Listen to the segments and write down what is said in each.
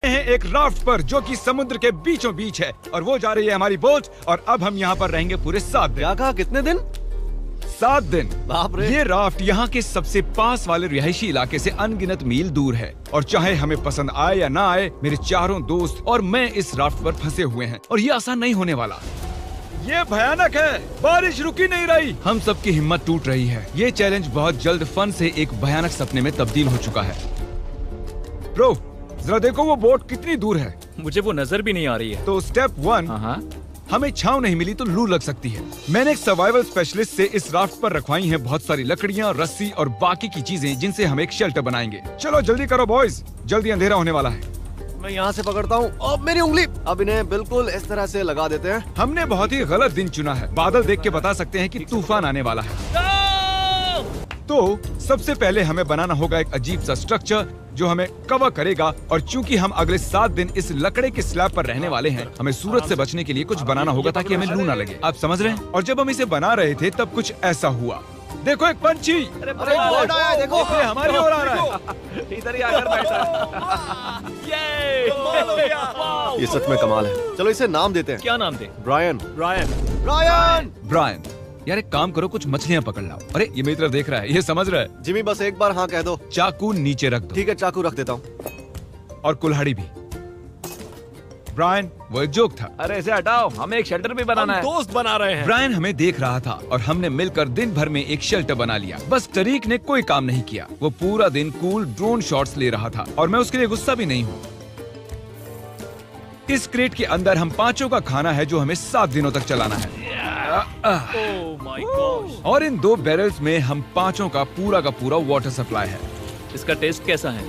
हैं एक राफ्ट पर जो कि समुद्र के बीचों बीच है और वो जा रही है हमारी बोट और अब हम यहाँ पर रहेंगे पूरे 7 दिन। क्या कहा, कितने दिन? 7 दिन। बाप रे। ये राफ्ट यहाँ के सबसे पास वाले रिहायशी इलाके से अनगिनत मील दूर है और चाहे हमें पसंद आए या ना आए, मेरे चारों दोस्त और मैं इस राफ्ट पर फंसे हुए हैं और ये आसान नहीं होने वाला। ये भयानक है, बारिश रुकी नहीं रही, हम सबकी हिम्मत टूट रही है। ये चैलेंज बहुत जल्द फन से एक भयानक सपने में तब्दील हो चुका है। ब्रो, जरा देखो वो बोट कितनी दूर है। मुझे वो नजर भी नहीं आ रही है। तो स्टेप 1, हमें छांव नहीं मिली तो लू लग सकती है। मैंने एक सर्वाइवल स्पेशलिस्ट से इस राफ्ट पर रखवाई हैं बहुत सारी लकड़ियाँ, रस्सी और बाकी की चीजें जिनसे हम एक शेल्टर बनाएंगे। चलो जल्दी करो बॉयज, जल्दी अंधेरा होने वाला है। मैं यहाँ से पकड़ता हूँ। अब मेरी उंगली। अब इन्हें बिल्कुल इस तरह से लगा देते हैं। हमने बहुत ही गलत दिन चुना है। बादल देख के बता सकते हैं कि तूफान आने वाला है। तो सबसे पहले हमें बनाना होगा एक अजीब सा स्ट्रक्चर जो हमें कवर करेगा और चूंकि हम अगले 7 दिन इस लकड़े के स्लैब पर रहने वाले हैं, हमें सूरज से बचने के लिए कुछ बनाना होगा ताकि हमें लू ना लगे। आप समझ रहे हैं? और जब हम इसे बना रहे थे तब कुछ ऐसा हुआ। देखो एक पंछी, अरे बोट आया है, देखो ये हमारी ओर आ रहा है। इधर ही आकर बैठा। ये सच में कमाल है। चलो इसे नाम देते हैं। क्या नाम दे? ब्रायन। ब्रायन। ब्रायन। ब्रायन, यार एक काम करो, कुछ मछलियाँ पकड़ लाओ। अरे ये मेरी तरफ देख रहा है, ये समझ रहा है। जिमी बस एक बार हाँ कह दो। चाकू नीचे रख दो। ठीक है, चाकू रख देता हूँ। और कुल्हाड़ी भी। ब्रायन, वो एक जोक था। अरे इसे हटाओ, हमें एक शेल्टर भी बनाना है। दोस्त बना रहे हैं। ब्रायन हमें देख रहा था और हमने मिलकर दिन भर में एक शेल्टर बना लिया। बस टरीक ने कोई काम नहीं किया। वो पूरा दिन कूल ड्रोन शॉट्स ले रहा था और मैं उसके लिए गुस्सा भी नहीं हूँ। इस क्रेट के अंदर हम 5 का खाना है जो हमें 7 दिनों तक चलाना है। Oh my God. और इन 2 बैरल्स में हम 5 का पूरा वाटर सप्लाई है। इसका टेस्ट कैसा है?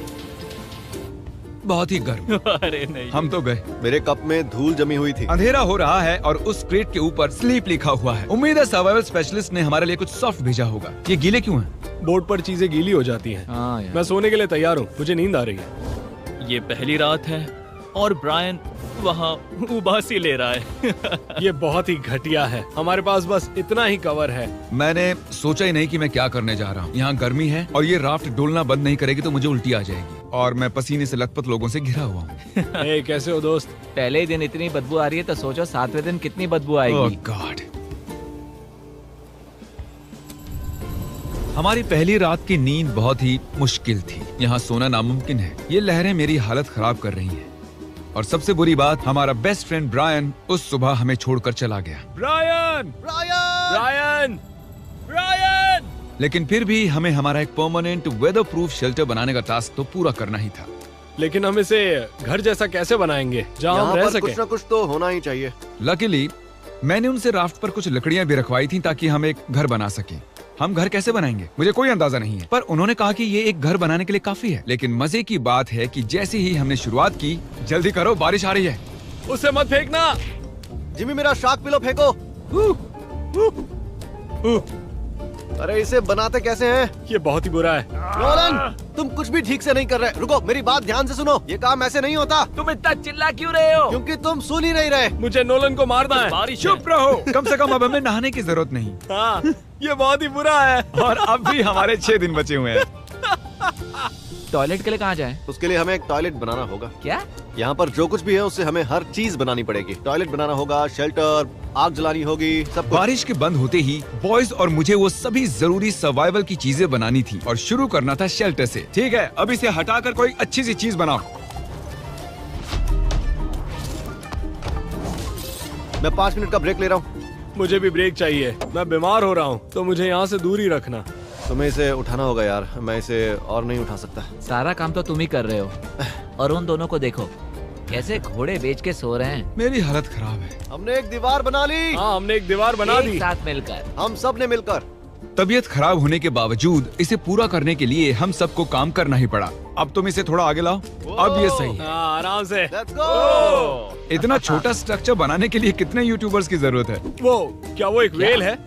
बहुत ही गर्म। अरे नहीं। हम तो गए। मेरे कप में धूल जमी हुई थी। अंधेरा हो रहा है और उस क्रेट के ऊपर स्लीप लिखा हुआ है। उम्मीद है सर्वाइवल स्पेशलिस्ट ने हमारे लिए कुछ सॉफ्ट भेजा होगा। ये गीले क्यों हैं? बोर्ड पर चीजें गीली हो जाती हैं। हाँ यार। मैं सोने के लिए तैयार हूँ, मुझे नींद आ रही है। ये पहली रात है और ब्रायन वहाँ उबासी ले रहा है। ये बहुत ही घटिया है। हमारे पास बस इतना ही कवर है। मैंने सोचा ही नहीं कि मैं क्या करने जा रहा हूँ। यहाँ गर्मी है और ये राफ्ट डोलना बंद नहीं करेगी तो मुझे उल्टी आ जाएगी और मैं पसीने से लथपथ लोगों से घिरा हुआ हूँ। ए, कैसे हो दोस्त? पहले ही दिन इतनी बदबू आ रही है तो सोचो 7वें दिन कितनी बदबू ओह आएगी। गॉड। हमारी पहली रात की नींद बहुत ही मुश्किल थी। यहाँ सोना नामुमकिन है। ये लहरें मेरी हालत खराब कर रही हैं। और सबसे बुरी बात, हमारा बेस्ट फ्रेंड ब्रायन उस सुबह हमें छोड़कर चला गया। ब्रायन! ब्रायन! ब्रायन! ब्रायन! लेकिन फिर भी हमें हमारा एक परमानेंट वेदर प्रूफ शेल्टर बनाने का टास्क तो पूरा करना ही था। लेकिन हम इसे घर जैसा कैसे बनाएंगे जहाँ यहाँ हम रह पर सके? कुछ न कुछ तो होना ही चाहिए। लकीली मैंने उनसे राफ्ट पर कुछ लकड़ियां भी रखवाई थी ताकि हम एक घर बना सकें। हम घर कैसे बनाएंगे मुझे कोई अंदाजा नहीं है, पर उन्होंने कहा कि ये एक घर बनाने के लिए काफी है। लेकिन मजे की बात है कि जैसे ही हमने शुरुआत की, जल्दी करो बारिश आ रही है। उसे मत फेंकना। जिमी मेरा शार्क पिलो फेंको। अरे इसे बनाते कैसे हैं? ये बहुत ही बुरा है। नोलन, तुम कुछ भी ठीक से नहीं कर रहे। रुको, मेरी बात ध्यान से सुनो। ये काम ऐसे नहीं होता। तुम इतना चिल्ला क्यों रहे हो? क्योंकि तुम सुन ही नहीं रहे। मुझे नोलन को मारना है। बारिश चुप रहो। कम से कम अब हमें नहाने की जरूरत नहीं हाँ, ये बहुत ही बुरा है। और अब भी हमारे 6 दिन बचे हुए हैं। टॉयलेट के लिए कहाँ जाएं? उसके लिए हमें एक टॉयलेट बनाना होगा। क्या? यहाँ पर जो कुछ भी है उससे हमें हर चीज बनानी पड़ेगी। टॉयलेट बनाना होगा, शेल्टर, आग जलानी होगी, सब कुछ। बारिश के बंद होते ही बॉयज और मुझे वो सभी जरूरी सर्वाइवल की चीजें बनानी थी और शुरू करना था शेल्टर से। ठीक है, अब इसे हटाकर कोई अच्छी सी चीज बनाओ। मैं 5 मिनट का ब्रेक ले रहा हूँ। मुझे भी ब्रेक चाहिए। मैं बीमार हो रहा हूँ तो मुझे यहाँ से दूर ही रखना। तुम्हें इसे उठाना होगा यार, मैं इसे और नहीं उठा सकता। सारा काम तो तुम ही कर रहे हो। और उन दोनों को देखो कैसे घोड़े बेच के सो रहे हैं। मेरी हालत खराब है। हमने एक दीवार बना ली। हाँ, हमने एक दीवार बना एक दी। साथ मिलकर। हम सब ने मिलकर। तबीयत खराब होने के बावजूद इसे पूरा करने के लिए हम सबको काम करना ही पड़ा। अब तुम इसे थोड़ा आगे लाओ। अब ये सही है। हाँ, आराम से। Let's go. इतना छोटा स्ट्रक्चर बनाने के लिए कितने यूट्यूबर्स की जरूरत है? वो क्या वो एक वेल है?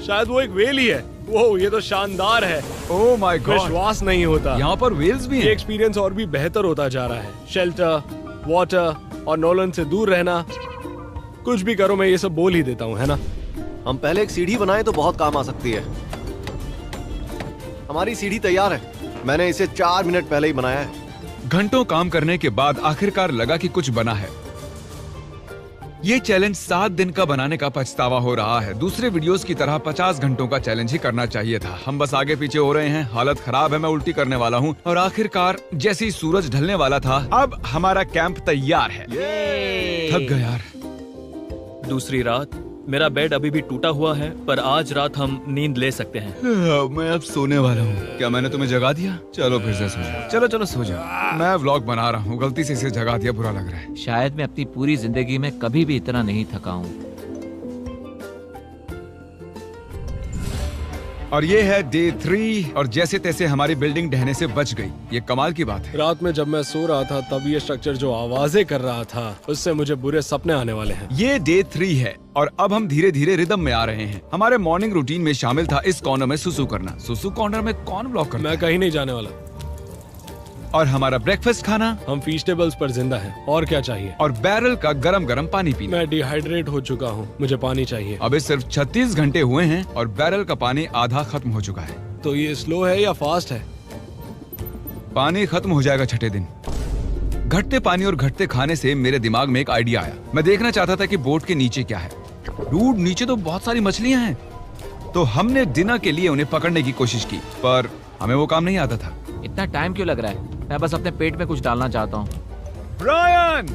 शायद वो एक वेल ही है। वो ये तो शानदार है। ओह माय गॉड, विश्वास नहीं होता। यहाँ पर वेल्स भी ये हैं। एक्सपीरियंस और भी बेहतर होता जा रहा है। शेल्टर, वाटर और नोलन से दूर रहना। कुछ भी करो, मैं ये सब बोल ही देता हूँ, है ना? हम पहले एक सीढ़ी बनाए तो बहुत काम आ सकती है। हमारी सीढ़ी तैयार है। मैंने इसे 4 मिनट पहले ही बनाया है। घंटों काम करने के बाद आखिरकार लगा कि कुछ बना है। ये चैलेंज 7 दिन का बनाने का पछतावा हो रहा है। दूसरे वीडियोस की तरह 50 घंटों का चैलेंज ही करना चाहिए था। हम बस आगे पीछे हो रहे हैं, हालत खराब है, मैं उल्टी करने वाला हूँ। और आखिरकार जैसे ही सूरज ढलने वाला था, अब हमारा कैंप तैयार है। थक गया यार। दूसरी रात। मेरा बेड अभी भी टूटा हुआ है, पर आज रात हम नींद ले सकते हैं। मैं अब सोने वाला हूँ। क्या मैंने तुम्हें जगा दिया? चलो फिर से सो जाओ। चलो चलो सो जाओ। मैं व्लॉग बना रहा हूँ, गलती से इसे जगा दिया, बुरा लग रहा है। शायद मैं अपनी पूरी जिंदगी में कभी भी इतना नहीं थका हूँ। और ये है डे 3 और जैसे तैसे हमारी बिल्डिंग ढहने से बच गई। ये कमाल की बात है। रात में जब मैं सो रहा था तब ये स्ट्रक्चर जो आवाजें कर रहा था उससे मुझे बुरे सपने आने वाले हैं। ये डे 3 है और अब हम धीरे धीरे रिदम में आ रहे हैं। हमारे मॉर्निंग रूटीन में शामिल था इस कॉर्नर में सुसु करना। सुसु कॉर्नर में कौन ब्लॉक करता मैं है? कहीं नहीं जाने वाला। और हमारा ब्रेकफास्ट खाना हम फीस्टेबल्स पर जिंदा हैं। और क्या चाहिए? और बैरल का गरम गरम पानी पीना। मैं डिहाइड्रेट हो चुका हूँ, मुझे पानी चाहिए। अबे सिर्फ 36 घंटे हुए हैं और बैरल का पानी आधा खत्म हो चुका है। तो ये स्लो है या फास्ट है? पानी खत्म हो जाएगा 6ठे दिन। घटते पानी और घटते खाने से मेरे दिमाग में एक आइडिया आया। मैं देखना चाहता था कि बोट के नीचे क्या है। डूड, नीचे तो बहुत सारी मछलियां हैं। तो हमने डिनर के लिए उन्हें पकड़ने की कोशिश की, पर हमें वो काम नहीं आता था। इतना टाइम क्यों लग रहा है? मैं बस अपने पेट में कुछ डालना चाहता हूँ। ब्रायन,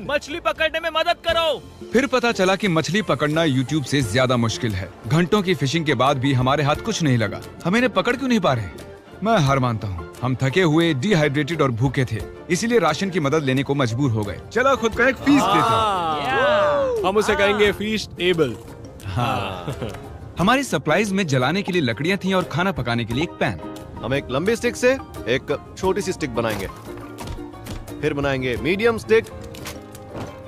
मछली पकड़ने में मदद करो। फिर पता चला कि मछली पकड़ना YouTube से ज्यादा मुश्किल है। घंटों की फिशिंग के बाद भी हमारे हाथ कुछ नहीं लगा। हम इन्हें पकड़ क्यों नहीं पा रहे? मैं हार मानता हूँ। हम थके हुए, डिहाइड्रेटेड और भूखे थे, इसीलिए राशन की मदद लेने को मजबूर हो गए। चलो खुद का एक फीस देते हैं। हम उसे कहेंगे फीस्ट एबल। हाँ। हमारी सप्लाईज में जलाने के लिए लकड़ियाँ थी और खाना पकाने के लिए एक पैन। हम एक लंबी स्टिक से एक छोटी सी स्टिक बनाएंगे, फिर बनाएंगे मीडियम स्टिक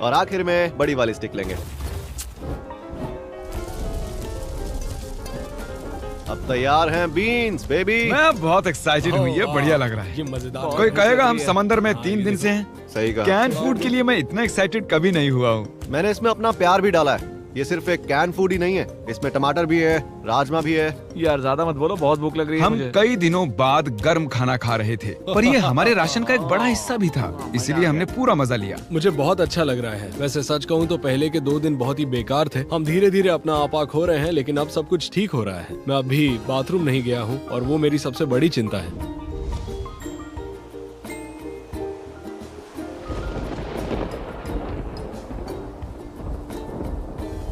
और आखिर में बड़ी वाली स्टिक लेंगे। अब तैयार हैं बीन्स बेबी। मैं बहुत एक्साइटेड हूँ, ये बढ़िया लग रहा है। ये मजेदार। कोई कहेगा हम समंदर में 3 दिन से हैं। सही कहा। कैन फूड के लिए मैं इतना एक्साइटेड कभी नहीं हुआ हूँ। मैंने इसमें अपना प्यार भी डाला है। ये सिर्फ एक कैन फूड ही नहीं है, इसमें टमाटर भी है, राजमा भी है। यार ज्यादा मत बोलो, बहुत भूख लग रही है हम मुझे। कई दिनों बाद गर्म खाना खा रहे थे, पर ये हमारे राशन का एक बड़ा हिस्सा भी था, इसीलिए हमने पूरा मजा लिया। मुझे बहुत अच्छा लग रहा है। वैसे सच कहूँ तो पहले के 2 दिन बहुत ही बेकार थे। हम धीरे धीरे अपना आपा खो रहे हैं, लेकिन अब सब कुछ ठीक हो रहा है। मैं अभी बाथरूम नहीं गया हूँ और वो मेरी सबसे बड़ी चिंता है।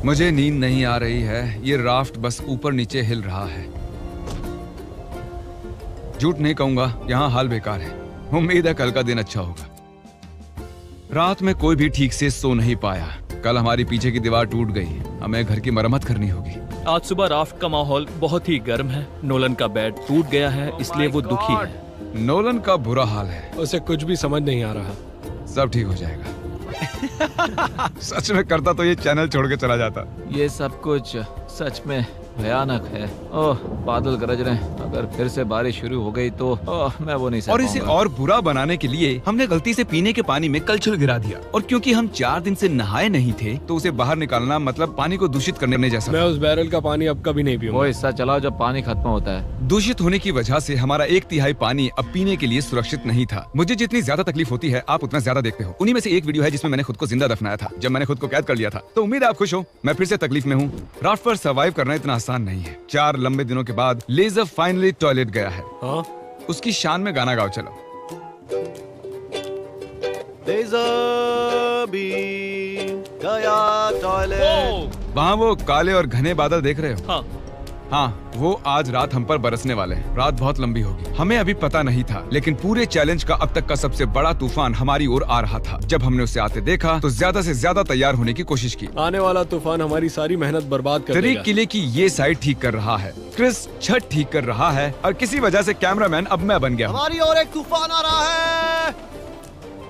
मुझे नींद नहीं आ रही है। ये राफ्ट बस ऊपर नीचे हिल रहा है। झूठ नहीं कहूंगा, यहाँ हाल बेकार है। उम्मीद है कल का दिन अच्छा होगा। रात में कोई भी ठीक से सो नहीं पाया। कल हमारी पीछे की दीवार टूट गई, हमें घर की मरम्मत करनी होगी। आज सुबह राफ्ट का माहौल बहुत ही गर्म है। नोलन का बेड टूट गया है, इसलिए वो दुखी है। नोलन का बुरा हाल है। उसे कुछ भी समझ नहीं आ रहा। सब ठीक हो जाएगा। सच में करता तो ये चैनल छोड़ के चला जाता। ये सब कुछ सच में भयानक है। ओह, बादल गरज रहे हैं। अगर फिर से बारिश शुरू हो गई तो मैं वो नहीं सह और इसे पाऊंगा। और बुरा बनाने के लिए हमने गलती से पीने के पानी में कलछुल गिरा दिया। और क्योंकि हम 4 दिन से नहाए नहीं थे, तो उसे बाहर निकालना मतलब पानी को दूषित करने जैसा। मैं उस बैरल का पानी अब कभी नहीं वो पीऊंगा। हिस्सा चलाओ जब पानी खत्म होता है। दूषित होने की वजह से हमारा 1/3 पानी अब पीने के लिए सुरक्षित नहीं था। मुझे जितनी ज्यादा तकलीफ होती है, आप उतना ज्यादा देखते हो। उन्हीं में से एक वीडियो है जिसमें मैंने खुद को जिंदा दफनाया था, जब मैंने खुद को कैद कर लिया था। तो उम्मीद है आप खुश हो। मैं फिर से तकलीफ में हूँ। राफ्ट पर सर्वाइव करना इतना आसान नहीं है। 4 लंबे दिनों के बाद लेजर फाइनली टॉयलेट गया है। हाँ? उसकी शान में गाना गाओ चलो। लेज़र बीम गया टॉयलेट। वहाँ वो काले और घने बादल देख रहे हो? हाँ, हाँ, वो आज रात हम पर बरसने वाले हैं। रात बहुत लंबी होगी। हमें अभी पता नहीं था, लेकिन पूरे चैलेंज का अब तक का सबसे बड़ा तूफान हमारी ओर आ रहा था। जब हमने उसे आते देखा तो ज्यादा से ज्यादा तैयार होने की कोशिश की। आने वाला तूफान हमारी सारी मेहनत बर्बाद कर तरीक देगा। किले की ये साइड ठीक कर रहा है, क्रिस छत ठीक कर रहा है, और किसी वजह से कैमरामैन अब मैं बन गया हूँ। हमारी ओर एक तूफान आ रहा है।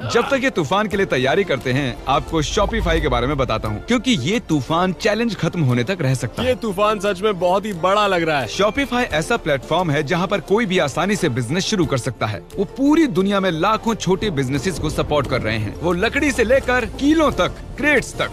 जब तक ये तूफान के लिए तैयारी करते हैं, आपको शॉपिफाई के बारे में बताता हूँ, क्योंकि ये तूफान चैलेंज खत्म होने तक रह सकता है। ये तूफान सच में बहुत ही बड़ा लग रहा है। शॉपिफाई ऐसा प्लेटफॉर्म है जहाँ पर कोई भी आसानी से बिजनेस शुरू कर सकता है। वो पूरी दुनिया में लाखों छोटे बिजनेसेस को सपोर्ट कर रहे हैं। वो लकड़ी से लेकर कीलों तक, क्रेट्स तक,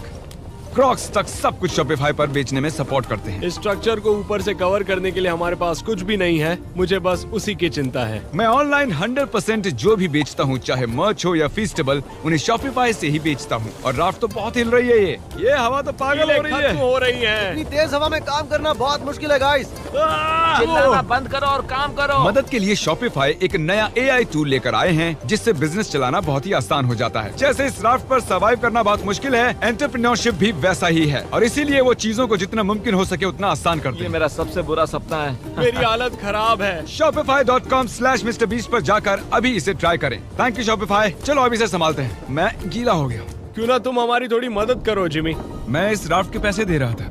क्रॉक्स तक सब कुछ शॉपिफाई पर बेचने में सपोर्ट करते हैं। इस स्ट्रक्चर को ऊपर से कवर करने के लिए हमारे पास कुछ भी नहीं है। मुझे बस उसी की चिंता है। मैं ऑनलाइन 100% जो भी बेचता हूँ, चाहे मर्च हो या फीस्टेबल, उन्हें शॉपिफाई से ही बेचता हूँ। और राफ्ट तो बहुत हिल रही है। ये हवा तो पागल हो रही है। खत्म हो रही है। इतनी तेज हवा में काम करना बहुत मुश्किल है गाइस। चिल्लाना बंद करो और काम करो। मदद के लिए शॉपिफाई एक नया AI टूल लेकर आए हैं, जिससे बिजनेस चलाना बहुत ही आसान हो जाता है। जैसे इस राफ्ट पर सर्वाइव करना बहुत मुश्किल है, एंटरप्रेन्योरशिप भी वैसा ही है। और इसीलिए वो चीजों को जितना मुमकिन हो सके उतना आसान करते ये हैं। मेरा सबसे बुरा सपना है। मेरी हालत खराब है। Shopify.com/MrBeast पर जाकर अभी इसे ट्राई करें। Thank you Shopify. चलो अभी इसे संभालते हैं। मैं गीला हो गया हूँ। क्यों ना तुम हमारी थोड़ी मदद करो जिमी। मैं इस राफ्ट के पैसे दे रहा था।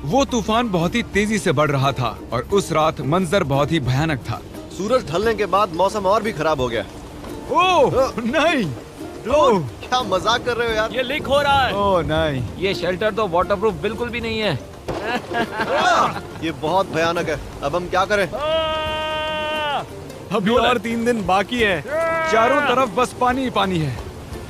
वो तूफान बहुत ही तेजी से बढ़ रहा था और उस रात मंजर बहुत ही भयानक था। सूरज ढलने के बाद मौसम और भी खराब हो गया। ओह नहीं, ओह क्या मजाक कर रहे हो यार? ये लीक हो रहा है। ओह नहीं। ये शेल्टर तो वाटरप्रूफ बिल्कुल भी नहीं है। ये बहुत भयानक है। अब हम क्या करें? अभी और 3 दिन बाकी है। चारों तरफ बस पानी ही पानी है।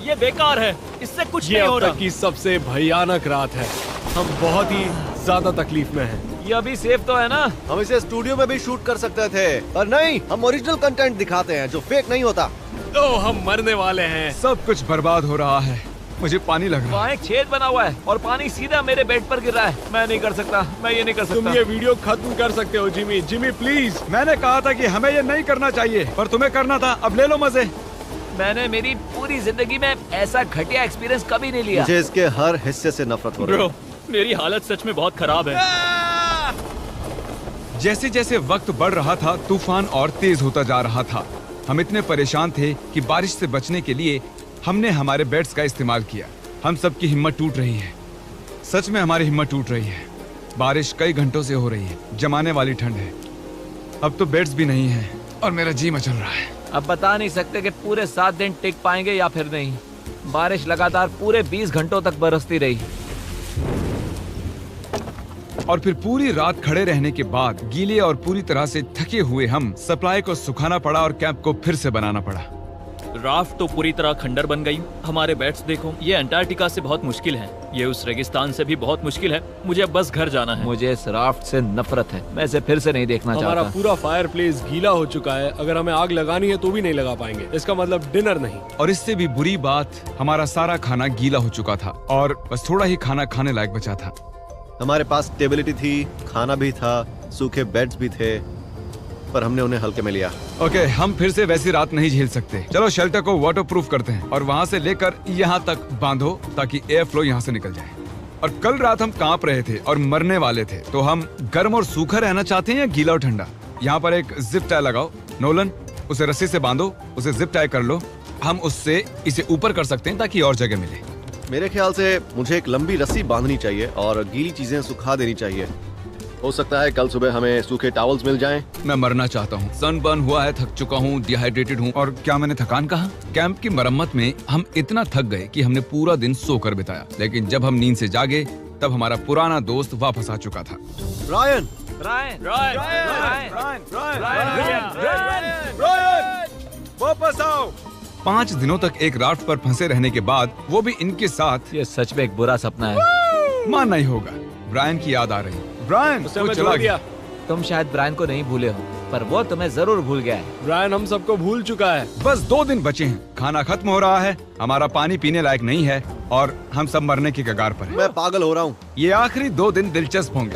ये बेकार है, इससे कुछ ये नहीं हो अब रहा। तक की सबसे भयानक रात है। हम बहुत ही ज्यादा तकलीफ में हैं। ये अभी सेफ तो है ना? हम इसे स्टूडियो में भी शूट कर सकते थे, पर नहीं, हम ओरिजिनल कंटेंट दिखाते हैं जो फेक नहीं होता। तो हम मरने वाले हैं। सब कुछ बर्बाद हो रहा है। मुझे पानी लग रहा है। वहाँ एक छेद बना हुआ है और पानी सीधा मेरे बेड पर गिर रहा है। मैं नहीं कर सकता, मैं ये नहीं कर तुम सकता। ये वीडियो खत्म कर सकते हो जिमी। Jimmy please. मैंने कहा था कि हमें ये नहीं करना चाहिए, पर तुम्हें करना था। अब ले लो मजे। मैंने मेरी पूरी जिंदगी में ऐसा घटिया एक्सपीरियंस कभी नहीं लिया। मुझे इसके हर हिस्से से नफरत हो रही ब्रो, है। मेरी हालत सच में बहुत खराब है। जैसे जैसे वक्त बढ़ रहा था, तूफान और तेज होता जा रहा था। हम इतने परेशान थे कि बारिश से बचने के लिए हमने हमारे बेड्स का इस्तेमाल किया। हम सबकी हिम्मत टूट रही है। सच में हमारी हिम्मत टूट रही है। बारिश कई घंटों से हो रही है। जमाने वाली ठंड है। अब तो बेड्स भी नहीं है और मेरा जी मचल रहा है। अब बता नहीं सकते कि पूरे 7 दिन टिक पाएंगे या फिर नहीं। बारिश लगातार पूरे 20 घंटों तक बरसती रही। और फिर पूरी रात खड़े रहने के बाद गीले और पूरी तरह से थके हुए हम सप्लाई को सुखाना पड़ा और कैंप को फिर से बनाना पड़ा। राफ्ट तो पूरी तरह खंडर बन गई। हमारे बेड्स देखो, ये अंटार्कटिका से बहुत मुश्किल है। ये उस रेगिस्तान से भी बहुत मुश्किल है। मुझे अब बस घर जाना है। मुझे इस राफ्ट से नफरत है। मैं इसे फिर से नहीं देखना हमारा चाहता। पूरा फायर प्लेस गीला हो चुका है। अगर हमें आग लगानी है तो भी नहीं लगा पाएंगे। इसका मतलब डिनर नहीं। और इससे भी बुरी बात, हमारा सारा खाना गीला हो चुका था और बस थोड़ा ही खाना खाने लायक बचा था। हमारे पास स्टेबिलिटी थी, खाना भी था, सूखे बेड्स भी थे, पर हमने उन्हें हल्के में लिया। ओके, हम फिर से वैसी रात नहीं झेल सकते। चलो शेल्टर को वाटरप्रूफ करते हैं और वहाँ से लेकर यहाँ तक बांधो ताकि एयर फ्लो यहाँ से निकल जाए। और कल रात हम कांप रहे थे और मरने वाले थे, तो हम गर्म और सूखा रहना चाहते हैं या गीला और ठंडा? यहाँ पर एक जिप टाई लगाओ। नोलन, उसे रस्सी से बांधो, उसे जिप टाई कर लो। हम उससे इसे ऊपर कर सकते हैं ताकि और जगह मिले। मेरे ख्याल से मुझे एक लंबी रस्सी बांधनी चाहिए और गीली चीजें सुखा देनी चाहिए। हो सकता है कल सुबह हमें सूखे टॉवल्स मिल जाएं। मैं मरना चाहता हूँ। सनबर्न हुआ है, थक चुका हूँ, डिहाइड्रेटेड हूँ। और क्या मैंने थकान कहा? कैंप की मरम्मत में हम इतना थक गए कि हमने पूरा दिन सोकर बिताया। लेकिन जब हम नींद से जागे तब हमारा पुराना दोस्त वापस आ चुका था। ब्रायन, वापस आओ। 5 दिनों तक एक राफ्ट पर फंसे रहने के बाद, वो भी इनके साथ, ये सच में एक बुरा सपना है। मानना ही होगा। ब्रायन की याद आ रही। ब्रायन, उसे वो हमें चला छोड़ गया। दिया। तुम शायद ब्रायन को नहीं भूले हो, पर वो तुम्हें जरूर भूल गया है। ब्रायन हम सबको भूल चुका है। बस 2 दिन बचे हैं। खाना खत्म हो रहा है, हमारा पानी पीने लायक नहीं है और हम सब मरने की कगार पर हैं। मैं पागल हो रहा हूँ। ये आखिरी 2 दिन दिलचस्प होंगे।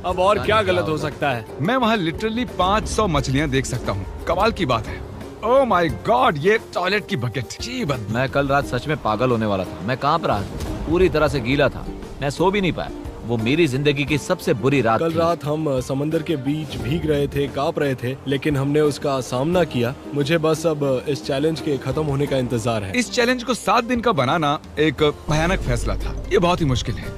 अब और क्या गलत हो सकता है? मैं वहाँ लिटरली 500 मछलियाँ देख सकता हूँ। कमाल की बात है। ओह माय गॉड, ये टॉयलेट की बकेट। जी बदबू। मैं कल रात सच में पागल होने वाला था। मैं कांप रहा था, पूरी तरह से गीला था। मैं सो भी नहीं पाया। वो मेरी जिंदगी की सबसे बुरी रात कल थी। रात हम समंदर के बीच भीग रहे थे, कांप रहे थे, लेकिन हमने उसका सामना किया। मुझे बस अब इस चैलेंज के खत्म होने का इंतजार है। इस चैलेंज को 7 दिन का बनाना एक भयानक फैसला था। ये बहुत ही मुश्किल है।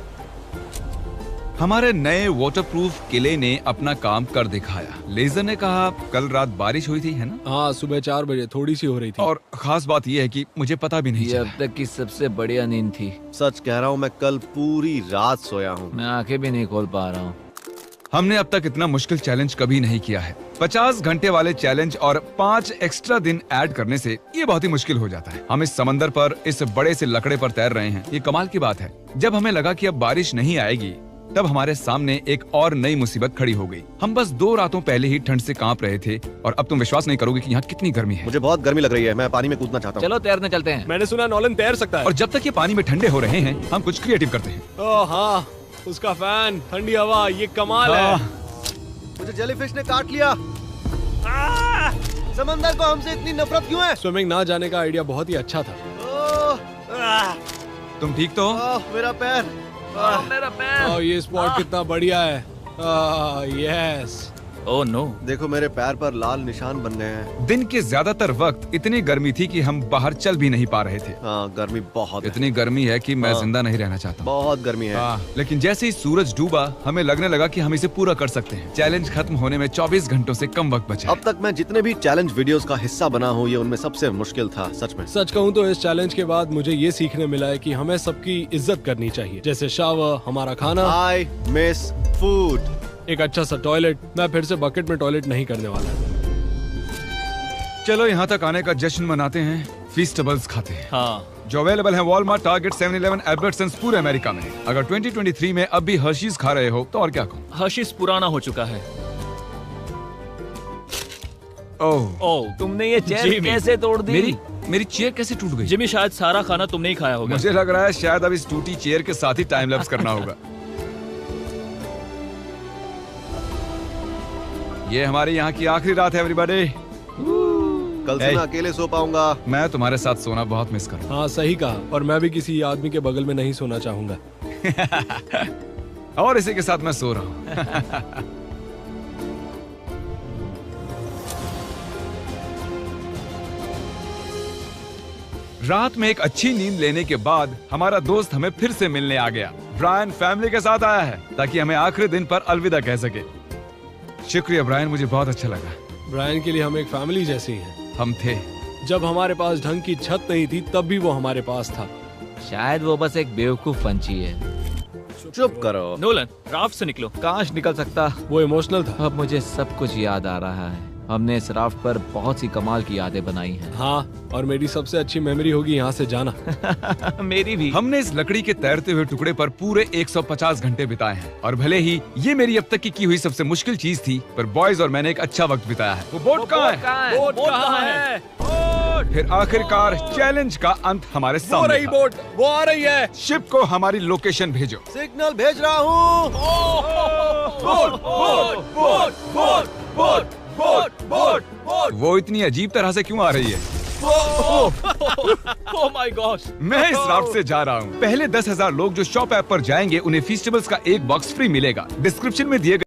हमारे नए वाटरप्रूफ किले ने अपना काम कर दिखाया। लेजर ने कहा कल रात बारिश हुई थी, है ना? हाँ, सुबह 4 बजे थोड़ी सी हो रही थी। और खास बात यह है कि मुझे पता भी नहीं ये अब चला। तक की सबसे बढ़िया नींद थी। सच कह रहा हूँ, मैं कल पूरी रात सोया हूँ। मैं आंखें भी नहीं खोल पा रहा हूँ। हमने अब तक इतना मुश्किल चैलेंज कभी नहीं किया है। 50 घंटे वाले चैलेंज और 5 एक्स्ट्रा दिन ऐड करने से ये बहुत ही मुश्किल हो जाता है। हम इस समंदर पर इस बड़े से लकड़े पर तैर रहे हैं। ये कमाल की बात है। जब हमें लगा कि अब बारिश नहीं आएगी, तब हमारे सामने एक और नई मुसीबत खड़ी हो गई। हम बस 2 रातों पहले ही ठंड से कांप रहे थे और अब तुम विश्वास नहीं करोगे कि यहाँ कितनी गर्मी है। मुझे बहुत गर्मी लग रही है, मैं पानी में कूदना चाहता हूँ। चलो तैरने चलते हैं। मैंने सुना नॉलन तैर सकता है। और जब तक ये पानी में ठंडे हो रहे हैं, हम कुछ क्रिएटिव करते हैं। ओह हाँ, उसका फैन, ठंडी हवा, ये कमाल है। मुझे जेलीफिश ने काट लिया। समंदर को हमसे इतनी नफरत क्यों है? स्विमिंग ना जाने का आइडिया बहुत ही अच्छा था। तुम ठीक तो हो? मेरा पैर। मेरा पैर। और ये स्पॉट कितना बढ़िया है। यस। Oh no. देखो मेरे पैर पर लाल निशान बन गए हैं। दिन के ज्यादातर वक्त इतनी गर्मी थी कि हम बाहर चल भी नहीं पा रहे थे। हाँ, गर्मी बहुत है। इतनी गर्मी है कि मैं जिंदा नहीं रहना चाहता हूँ। बहुत गर्मी है। लेकिन जैसे ही सूरज डूबा, हमें लगने लगा कि हम इसे पूरा कर सकते हैं। चैलेंज खत्म होने में 24 घंटों से कम वक्त बचा अब तक मैं जितने भी चैलेंज वीडियोस का हिस्सा बना हूँ, ये उनमें सबसे मुश्किल था, सच में। सच कहूँ तो इस चैलेंज के बाद मुझे ये सीखने मिला है कि हमें सबकी इज्जत करनी चाहिए, जैसे शावर, हमारा खाना, आई मिस फूड, एक अच्छा सा टॉयलेट। मैं फिर से बकेट में टॉयलेट नहीं करने वाला। चलो यहाँ तक आने का जश्न मनाते हैं, फीस्टेबल्स खाते हैं, हाँ, जो अवेलेबल है वॉलमार्ट, टारगेट, 7-Eleven, एल्बर्ट्सन्स, पूरे अमेरिका में। अगर 2023 में अब भी हर्शीज खा रहे हो तो और क्या कहूँ। हर्शीज पुराना हो चुका है। ओह, ओह, तुमने ये चेयर जिमी। कैसे तोड़ दी? मेरी चेयर कैसे टूट गई? जिमी शायद सारा खाना तुमने ही खाया होगा। मुझे लग रहा है शायद अब इस टूटी चेयर के साथ ही टाइम लैप्स करना होगा। ये हमारी यहाँ की आखिरी रात है एवरीबॉडी। कल से मैं अकेले सो पाऊंगा। मैं तुम्हारे साथ सोना बहुत मिस करूँ। हाँ सही कहा, और मैं भी किसी आदमी के बगल में नहीं सोना चाहूंगा। और इसी के साथ मैं सो रहा हूँ। रात में एक अच्छी नींद लेने के बाद हमारा दोस्त हमें फिर से मिलने आ गया। ब्रायन फैमिली के साथ आया है ताकि हमें आखिरी दिन पर अलविदा कह सके। शुक्रिया ब्रायन, मुझे बहुत अच्छा लगा। ब्रायन के लिए हम एक फैमिली जैसे ही हैं। हम थे। जब हमारे पास ढंग की छत नहीं थी तब भी वो हमारे पास था। शायद वो बस एक बेवकूफ पंछी है। चुप करो। नोलन, राफ्ट से निकलो। काश निकल सकता। वो इमोशनल था। अब मुझे सब कुछ याद आ रहा है। हमने इस राफ्ट पर बहुत सी कमाल की यादें बनाई हैं। हाँ, और मेरी सबसे अच्छी मेमोरी होगी यहाँ से जाना। मेरी भी। हमने इस लकड़ी के तैरते हुए टुकड़े पर पूरे 150 घंटे बिताए हैं और भले ही ये मेरी अब तक की हुई सबसे मुश्किल चीज थी, पर बॉयज और मैंने एक अच्छा वक्त बिताया है। वो बोट कहाँ है? बोट कहाँ है? फिर आखिरकार चैलेंज का अंत हमारे वो सामने रही था। बोट, वो आ रही है। शिप को हमारी लोकेशन भेजो। सिग्नल भेज रहा हूँ। वो इतनी अजीब तरह से क्यों आ रही है? Oh my God. मैं इस राफ्ट से जा रहा हूँ। पहले 10,000 लोग जो शॉप ऐप पर जाएंगे, उन्हें फीस्टेबल्स का एक बॉक्स फ्री मिलेगा। डिस्क्रिप्शन में दिए गए